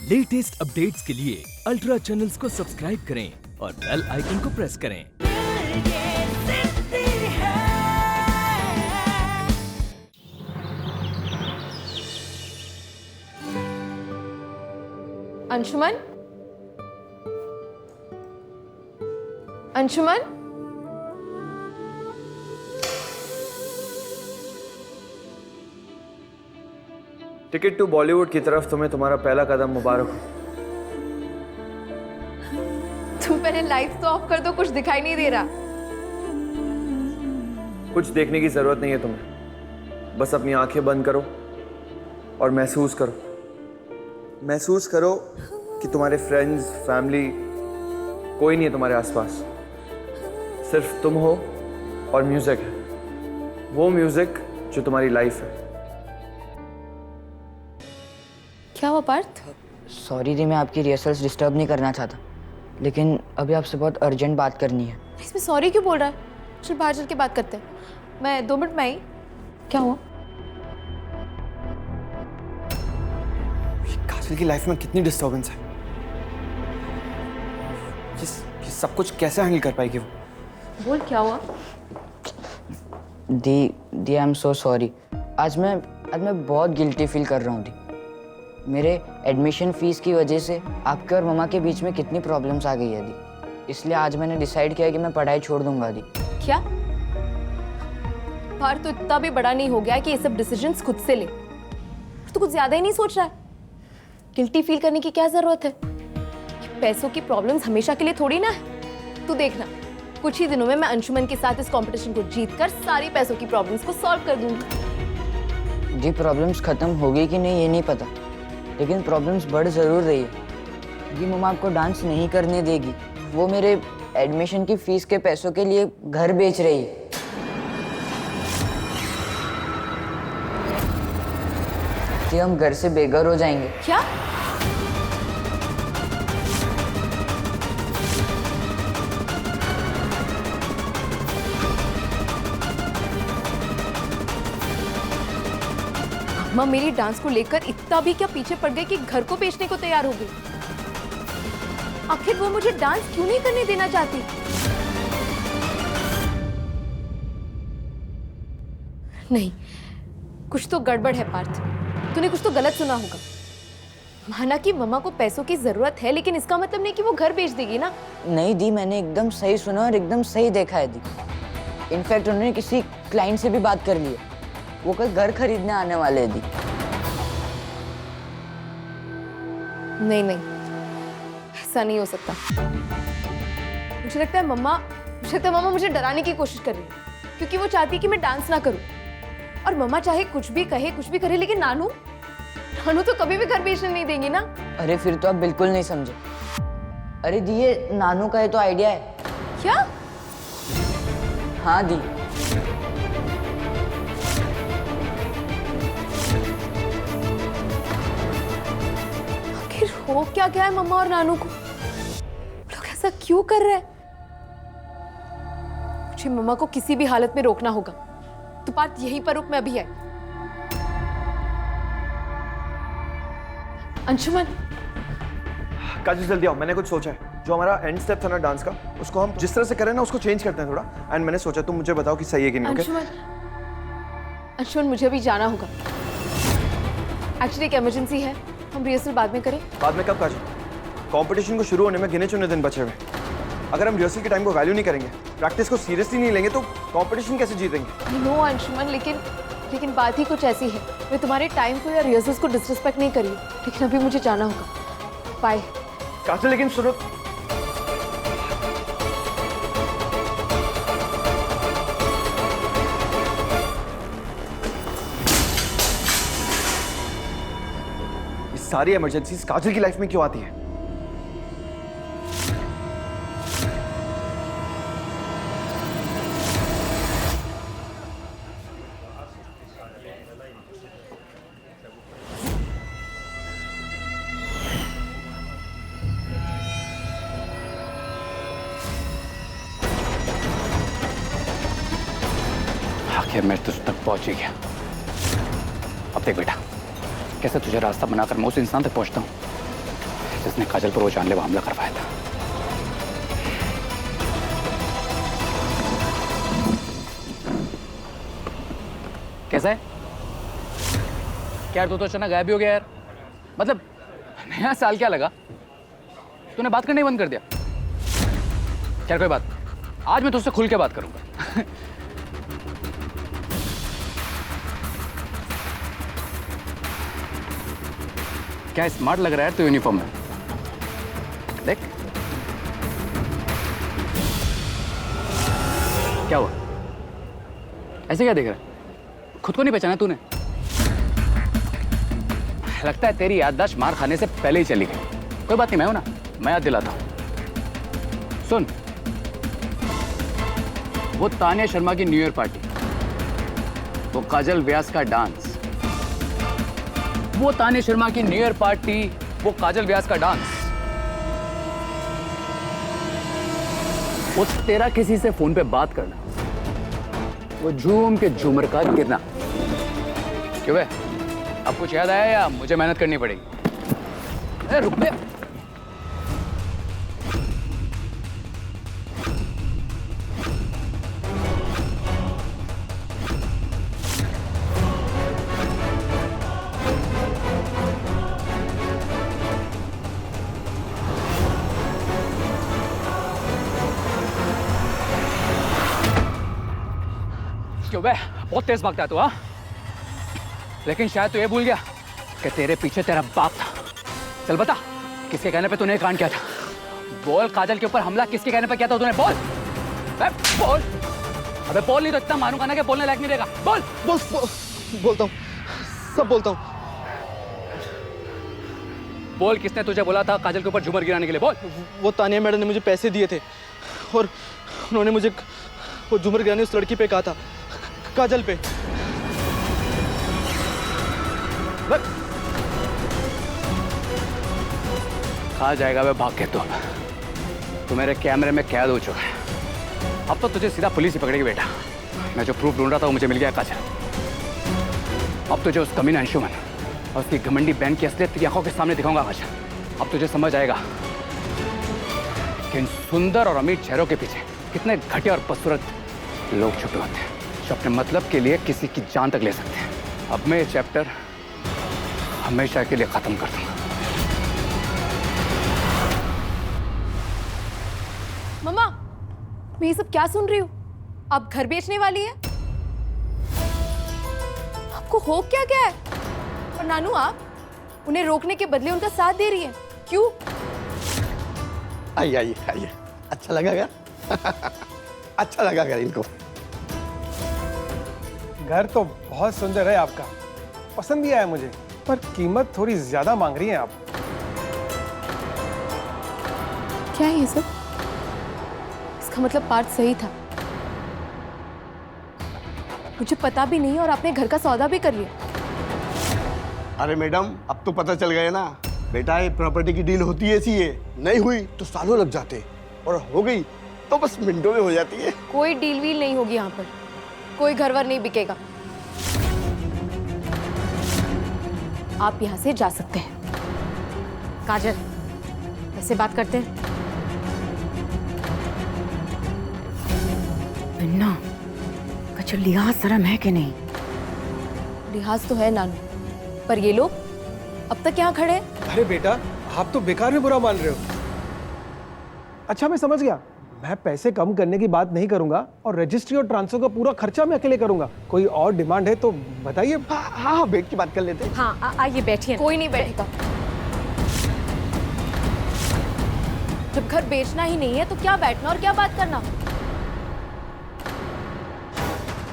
Latest updates के लिए ultra channels को सब्सक्राइब करें और बेल आइकन को प्रेस करें। अंशुमन, अंशुमन, टिकट टू बॉलीवुड की तरफ तुम्हें तुम्हारा पहला कदम मुबारक हो। तुम पहले लाइट्स तो ऑफ कर दो, कुछ दिखाई नहीं दे रहा। कुछ देखने की जरूरत नहीं है तुम्हें, बस अपनी आंखें बंद करो और महसूस करो कि तुम्हारे फ्रेंड्स, फैमिली, कोई नहीं है तुम्हारे आसपास। सिर्फ तुम हो और म्यूजिक है, वो म्यूजिक जो तुम्हारी लाइफ है। क्या हुआ पार्थ? सॉरी दी, मैं आपकी रिहर्सल्स डिस्टर्ब नहीं करना चाहता, लेकिन अभी आपसे बहुत अर्जेंट बात करनी है। इसमें सॉरी क्यों बोल रहा है? चल बाहर चल के बात करते हैं, मैं 2 मिनट में आई। क्या हुआ? काजल की लाइफ में कितनी डिस्टर्बेंस है, ये सब कुछ कैसे हैंडल कर पाएगी वो? बोल क्या हुआ? दी आई एम सो सॉरी। आज मैं बहुत गिल्टी फील कर रहा हूँ दी। मेरे एडमिशन फीस की वजह से आपके और मम्मा के बीच में कितनी प्रॉब्लम्स आ गई है दी, इसलिए आज मैंने डिसाइड किया कि मैं पढ़ाई छोड़ दूंगा दी। क्या? पार्थ तो इतना भी बड़ा नहीं हो गया कि ये सब डिसीजंस खुद से ले। तो कुछ ज्यादा ही नहीं सोच रहा है? गिल्टी फील करने की क्या जरूरत है? पैसों की प्रॉब्लम्स हमेशा के लिए थोड़ी ना है। तू देखना, कुछ ही दिनों में मैं अंशुमन के साथ इस कंपटीशन को जीतकर सारी पैसों की प्रॉब्लम्स को सॉल्व कर दूंगी। जी प्रॉब्लम्स खत्म होगी कि नहीं ये नहीं पता, लेकिन प्रॉब्लम्स बढ़ जरूर रही है। जी मम्मा आपको डांस नहीं करने देगी, वो मेरे एडमिशन की फीस के पैसों के लिए घर बेच रही है। जी हम घर से बेघर हो जाएंगे। क्या? माँ मेरी डांस को लेकर इतना भी क्या पीछे पड़ गई कि घर को बेचने को तैयार हो गई? आखिर वो मुझे डांस क्यों नहीं करने देना चाहती? नहीं, कुछ तो गड़बड़ है पार्थ। तूने कुछ तो गलत सुना होगा। माना कि मम्मा को पैसों की जरूरत है, लेकिन इसका मतलब नहीं कि वो घर बेच देगी ना। नहीं दी, मैंने एकदम सही सुना और एकदम सही देखा है दी। इनफैक्ट उन्होंने किसी क्लाइंट से भी बात कर ली है, वो कल घर खरीदने आने वाले हैं दी। नहीं नहीं, ऐसा नहीं हो सकता। मुझे लगता है मम्मा मुझे डराने की कोशिश कर रही है, क्योंकि वो चाहती है कि मैं डांस ना करूं। और मम्मा चाहे कुछ भी कहे, कुछ भी करे, लेकिन नानू तो कभी भी घर बेचने नहीं देंगी ना। अरे फिर तो आप बिल्कुल नहीं समझे। अरे दी ये नानू का ये तो आइडिया है। क्या? हाँ दी। आखिर हो क्या गया है मम्मा और नानू को? लोग ऐसा क्यों कर रहे हैं? मुझे मम्मा को किसी भी हालत में रोकना होगा। तो बात यहीं पर रुक, मैं अभी आई। अंशुमन, काजल जल्दी आओ, मैंने कुछ सोचा है। जो हमारा एंड स्टेप था ना डांस का, उसको हम जिस तरह से करें ना उसको चेंज करते हैं थोड़ा। एंड मैंने सोचा तुम मुझे बताओ कि सही है कि नहीं। अंशुमन मुझे अभी जाना होगा। एक्चुअली एक इमरजेंसी है, हम रिहर्सल बाद में करें। बाद में कब काजल? कंपटीशन को शुरू होने में गिने चुने दिन बचे हुए। अगर हम रिहर्सल के टाइम को वैल्यू नहीं करेंगे, प्रैक्टिस को सीरियसली नहीं लेंगे, तो कंपटीशन कैसे जीतेंगे? नो अंशुमन, लेकिन बात ही कुछ ऐसी है। मैं तुम्हारे टाइम को या रिहर्सल्स को डिसरिस्पेक्ट नहीं करी, लेकिन अभी मुझे जाना होगा। बाय। काजल लेकिन सुनो, ये सारी इमरजेंसीज काजल की लाइफ में क्यों आती है? आखिर मैं तुझ तक पहुंच ही गया। अब देख बेटा, कैसे तुझे रास्ता बनाकर मैं उस इंसान तक पहुंचता हूं जिसने काजल पर वो जानलेवा हमला करवाया था। कैसा है? क्या यार, तू तो अचानक गायब ही हो गया यार। मतलब नया साल क्या लगा, तूने बात करना ही बंद कर दिया। खैर कोई बात, आज मैं तुझसे खुल के बात करूंगा। क्या स्मार्ट लग रहा है तो यूनिफॉर्म में। देख क्या हुआ, ऐसे क्या देख रहा है? खुद को नहीं पहचाना तूने? लगता है तेरी याददाश्त मार खाने से पहले ही चली गई। कोई बात नहीं, मैं हूं ना, मैं याद दिलाता हूं। सुन, वो तानिया शर्मा की न्यू ईयर पार्टी, वो काजल व्यास का डांस, वो तानिया शर्मा की न्यू ईयर पार्टी, वो काजल व्यास का डांस, वो तेरा किसी से फोन पे बात करना, वो झूम के झूमर का गिरना। क्यों बे, अब कुछ याद आया या मुझे मेहनत करनी पड़ेगी? अरे रुक बे। क्यों बे, बहुत तेज भागता है तू, हाँ? लेकिन शायद तू ये भूल गया कि तेरे पीछे तेरा बाप था। चल बता, किसके कहने पे तूने कांड किया था? बोल, काजल के ऊपर हमला किसके कहने पे किया था तूने? बोल बे, बोल। अबे बोल, नहीं तो इतना मारूंगा ना कि बोलने लायक नहीं रहेगा। बोल। बोलता हूँ, सब बोलता हूँ। बोल, किसने तुझे बोला था काजल के ऊपर झूमर गिराने के लिए? बोल। वो तानिया मैडम ने मुझे पैसे दिए थे और उन्होंने मुझे वो झूमर गिराने उस लड़की पे कहा था, काजल पे। खा जाएगा वे भाग के। तो मेरे कैमरे में कैद हो चुका है। अब तो तुझे सीधा पुलिस ही पकड़ेगी बेटा। मैं जो प्रूफ ढूंढ रहा था वो मुझे मिल गया काजल। अब तुझे उस कमीना अंशुमन और उसकी घमंडी बहन की असलियत तेरी आंखों के सामने दिखाऊंगा काजल। अब तुझे समझ आएगा कि इन सुंदर और अमीर चेहरों के पीछे कितने घटिया और बदसूरत लोग छुपे होते हैं, जो अपने मतलब के लिए किसी की जान तक ले सकते हैं। अब मैं ये चैप्टर हमेशा के लिए खत्म कर दूंगा। मम्मा, मैं ये सब क्या सुन रही हूँ? आप घर बेचने वाली है? आपको हो क्या क्या है? और नानू, आप उन्हें रोकने के बदले उनका साथ दे रही है, क्यों? आइए आइए आइए, अच्छा लगा क्या? अच्छा लगा क्या इनको? घर तो बहुत सुंदर है आपका, पसंद भी आया मुझे, पर कीमत थोड़ी ज्यादा मांग रही हैं आप। क्या है ये सब? इसका मतलब पार्थ सही था। मुझे पता भी नहीं और आपने घर का सौदा भी कर लिया। अरे मैडम, अब तो पता चल गया ना बेटा, ये प्रॉपर्टी की डील होती है ऐसी है, नहीं हुई तो सालों लग जाते और हो गई तो बस मिनटों में हो जाती है। कोई डील वील नहीं होगी यहाँ पर, कोई घर वर नहीं बिकेगा। आप यहाँ से जा सकते हैं। काजल, ऐसे बात करते हैं? अन्ना, कुछ लिहाज शर्म है कि नहीं? लिहाज तो है नानू, पर ये लोग अब तक यहाँ खड़े हैं। अरे बेटा, आप तो बेकार में बुरा मान रहे हो। अच्छा, मैं समझ गया। मैं पैसे कम करने की बात नहीं करूंगा और रजिस्ट्री और ट्रांसफर का पूरा खर्चा मैं अकेले करूंगा। कोई और डिमांड है तो बताइए। हाँ, बैठ के बात कर लेते हैं। हाँ, आइए बैठिए। कोई नहीं बैठेगा। जब घर बेचना ही नहीं है तो क्या बैठना और क्या बात करना?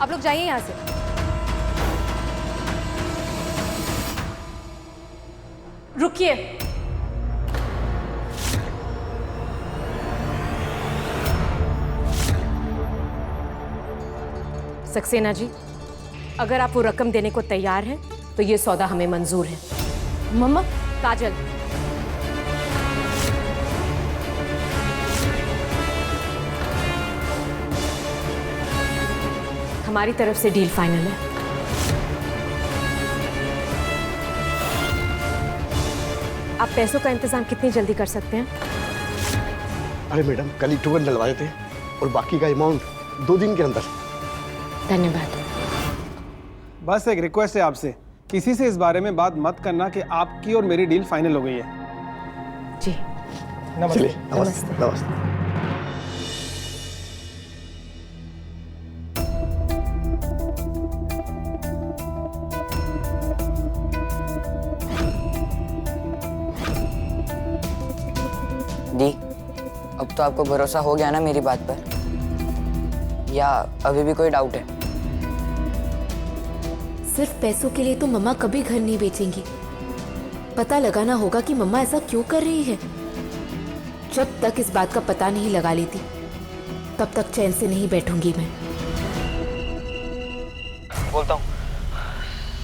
आप लोग जाइए यहाँ से। रुकिए। सक्सेना जी, अगर आप वो रकम देने को तैयार हैं तो ये सौदा हमें मंजूर है। मम्मा, काजल, हमारी तरफ से डील फाइनल है। आप पैसों का इंतजाम कितनी जल्दी कर सकते हैं? अरे मैडम, कल ही टोकन डलवाए थे और बाकी का अमाउंट 2 दिन के अंदर। धन्यवाद। बस एक रिक्वेस्ट है आपसे, किसी से इस बारे में बात मत करना कि आपकी और मेरी डील फाइनल हो गई है। जी चलिए, नमस्ते नमस्ते। दी, अब तो आपको भरोसा हो गया ना मेरी बात पर, या अभी भी कोई डाउट है? सिर्फ पैसों के लिए तो मम्मा कभी घर नहीं बेचेंगी। पता लगाना होगा कि मम्मा ऐसा क्यों कर रही है। जब तक इस बात का पता नहीं लगा लेती तब तक चैन से नहीं बैठूंगी मैं। बोलता हूँ,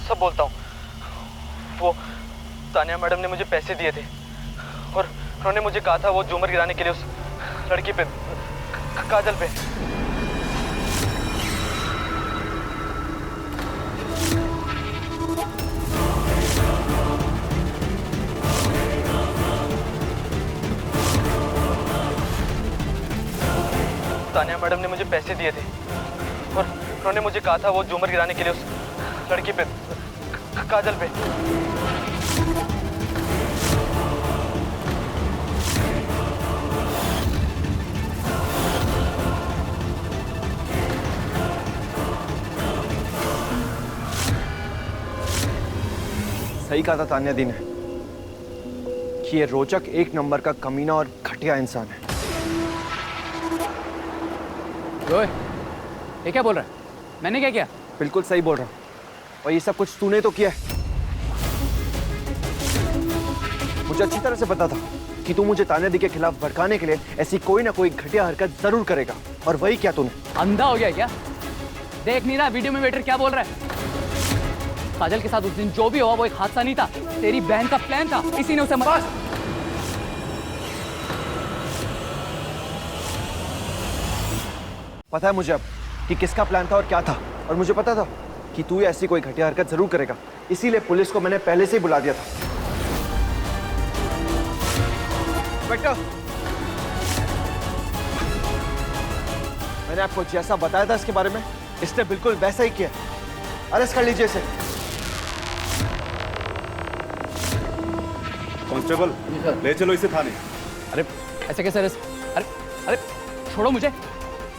सब बोलता हूँ। वो तानिया मैडम ने मुझे पैसे दिए थे और उन्होंने मुझे कहा था वो झूमर गिराने के लिए उस लड़की पे, काजल पे। तानिया मैडम ने मुझे पैसे दिए थे और उन्होंने मुझे कहा था वो झूमर गिराने के लिए उस लड़की पे, काजल पे। सही कहा था तान्या दी ने कि ये रोचक एक नंबर का कमीना और घटिया इंसान है। ओए, ये क्या बोल रहा है? मैंने क्या किया? बिल्कुल सही बोल रहा हूँ, और ये सब कुछ तूने तो किया है। मुझे अच्छी तरह से पता था कि तू मुझे तान्या दी के खिलाफ भड़काने के लिए ऐसी कोई ना कोई घटिया हरकत जरूर करेगा, और वही क्या तूने? अंधा हो गया क्या? देख नहीं रहा वीडियो में वेटर क्या बोल रहा है? काजल के साथ उस दिन जो भी हुआ वो एक हादसा नहीं था, तेरी बहन का प्लान था, इसी ने उसे मारा। पता है मुझे अब कि किसका प्लान था और क्या था, और मुझे पता था कि तू ऐसी कोई घटिया हरकत जरूर करेगा, इसीलिए पुलिस को मैंने पहले से ही बुला दिया था। इंस्पेक्टर, मैंने आपको जैसा बताया था इसके बारे में, इसने बिल्कुल वैसा ही किया। अरेस्ट कर लीजिए इसे। कांस्टेबल, ले चलो इसे थाने। अरे ऐसे कैसे अरेस्ट? अरे अरे छोड़ो मुझे,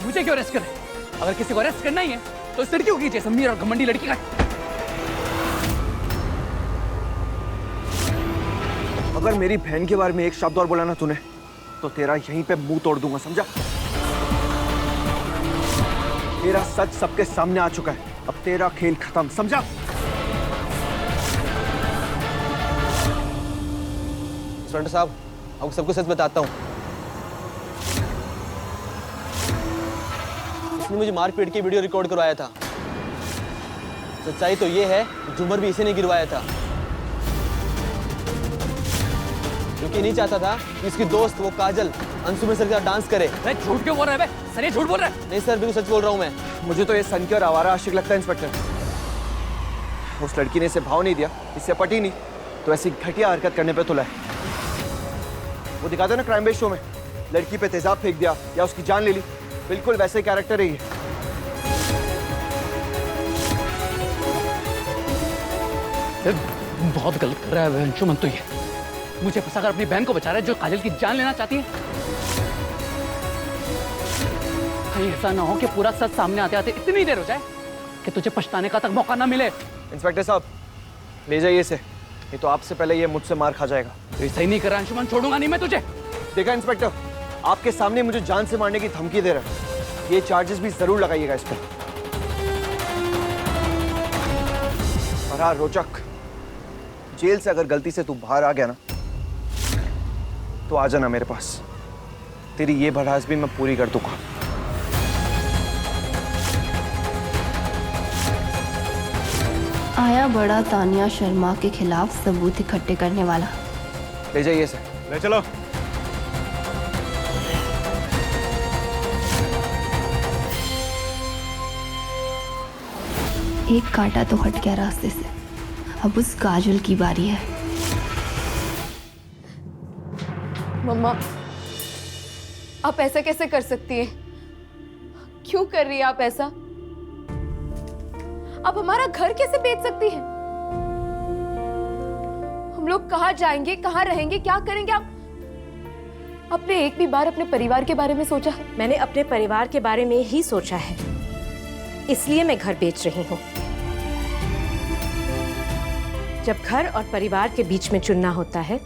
मुझे क्यों अरेस्ट कर रहे? अगर किसी को अरेस्ट करना ही है तो इस लड़की को कीजिए, समीर और घमंडी लड़की का। अगर मेरी बहन के बारे में एक शब्द और बोला ना तूने तो तेरा यहीं पे मुंह तोड़ दूंगा, समझा? तेरा सच सबके सामने आ चुका है, अब तेरा खेल खत्म, समझा? इंस्पेक्टर साहब, आपको सब कुछ सच बताता हूँ। इसने मुझे मारपीट की वीडियो रिकॉर्ड करवाया था। सच्चाई तो ये है कि झूमर भी इसी ने गिरवाया था, क्योंकि नहीं चाहता था कि इसकी दोस्त वो काजल अंशु मिश्रा के साथ डांस करे। झूठ क्यों बोल रहा है बे? सर ये झूठ बोल रहा है। नहीं सर, बिल्कुल सच बोल रहा हूँ मैं। मुझे तो ये सन और आवारा आशिक लगता है इंस्पेक्टर। उस लड़की ने इसे भाव नहीं दिया, इससे पटी नहीं, तो ऐसी घटिया हरकत करने पे तुला है। वो दिखाते हैं ना क्राइम बेस्ड शो में, लड़की पे तेजाब फेंक दिया या उसकी जान ले ली, बिल्कुल वैसे ही कैरेक्टर है ये। बहुत गलत कर रहा है अंशुमन तो ये। मुझे फंसाकर अपनी बहन को बचा रहा है जो काजल की जान लेना चाहती है। कहीं ऐसा ना हो कि पूरा सच सामने आते आते इतनी देर हो जाए कि तुझे पछताने का तक मौका ना मिले। इंस्पेक्टर साहब, ले जाइए इसे, नहीं तो आपसे पहले ये मुझसे मार खा जाएगा। तो सही नहीं कर रहा अंशुमन, छोड़ूंगा नहीं मैं तुझे। देखा इंस्पेक्टर, आपके सामने मुझे जान से मारने की धमकी दे रहा है। ये चार्जेस भी जरूर लगाइएगा इस पर। और हाँ रोचक, जेल से अगर गलती से तू बाहर आ गया ना तो आ जाना मेरे पास, तेरी ये भड़ास भी मैं पूरी कर दूंगा। आया बड़ा तानिया शर्मा के खिलाफ सबूत इकट्ठे करने वाला। ले जाइए इसे। ले चलो। एक कांटा तो हट गया रास्ते से, अब उस काजल की बारी है। मम्मा, आप ऐसा कैसे कर सकती हैं? क्यों कर रही है आप ऐसा? आप हमारा घर कैसे बेच सकती हैं? हम लोग कहाँ जाएंगे, कहाँ रहेंगे, क्या करेंगे? आपने एक भी बार अपने परिवार के बारे में सोचा है? मैंने अपने परिवार के बारे में ही सोचा है, इसलिए मैं घर बेच रही हूँ। जब घर और परिवार के बीच में चुनना होता है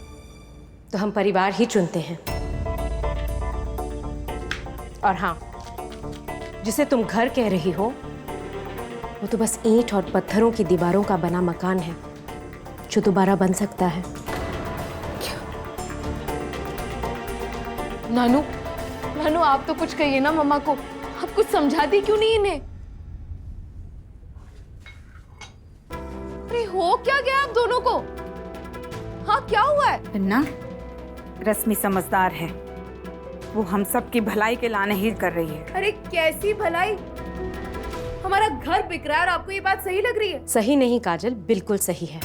तो हम परिवार ही चुनते हैं। और हाँ, जिसे तुम घर कह रही हो वो तो बस ईंट और पत्थरों की दीवारों का बना मकान है जो दोबारा बन सकता है। नानू, नानू आप तो कुछ कहिए ना मम्मा को। आप कुछ समझाती क्यों नहीं इन्हें? अरे हो क्या गया आप दोनों को? हाँ क्या हुआ है? ना, रश्मि समझदार है, वो हम सब की भलाई के लाने ही कर रही है। अरे कैसी भलाई? हमारा घर बिक रहा है और आपको ये बात सही लग रही है? सही नहीं काजल, बिल्कुल सही है।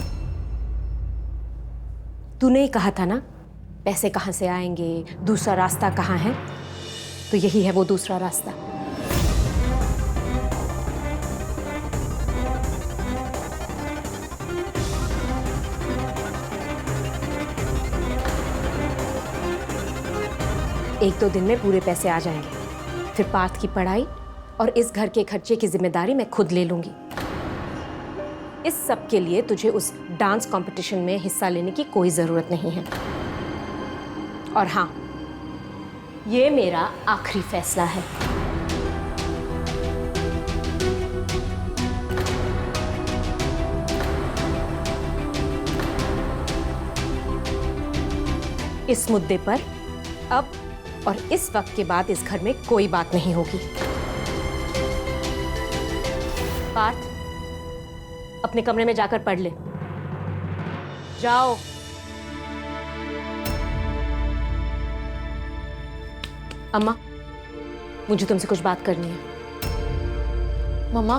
तूने ही कहा था ना पैसे कहाँ से आएंगे, दूसरा रास्ता कहाँ है, तो यही है वो दूसरा रास्ता। एक दो दिन में पूरे पैसे आ जाएंगे, फिर पार्थ की पढ़ाई और इस घर के खर्चे की जिम्मेदारी मैं खुद ले लूंगी। इस सब के लिए तुझे उस डांस कंपटीशन में हिस्सा लेने की कोई जरूरत नहीं है। और हाँ, ये मेरा आखिरी फैसला है। इस मुद्दे पर अब और इस वक्त के बाद इस घर में कोई बात नहीं होगी। पार्थ, अपने कमरे में जाकर पढ़ ले। जाओ। अम्मा, मुझे तुमसे कुछ बात करनी है। मम्मा,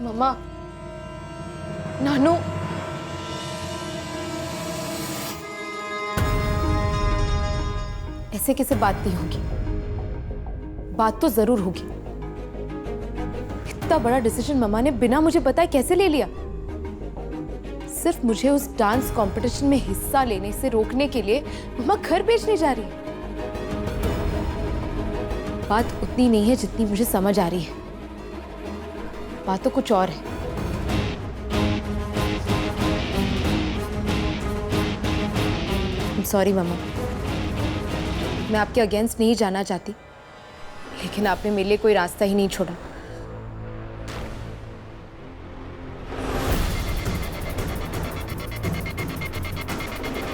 मम्मा, नानू, ऐसे कैसे बात नहीं होगी? बात तो जरूर होगी। इतना बड़ा डिसीजन मम्मा ने बिना मुझे बताए कैसे ले लिया? सिर्फ मुझे उस डांस कंपटीशन में हिस्सा लेने से रोकने के लिए मम्मा घर बेचने जा रही है। बात उतनी नहीं है जितनी मुझे समझ आ रही है। बात तो कुछ और है। सॉरी मम्मा, मैं आपके अगेंस्ट नहीं जाना चाहती, लेकिन आपने मेरे लिए कोई रास्ता ही नहीं छोड़ा।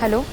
हेलो।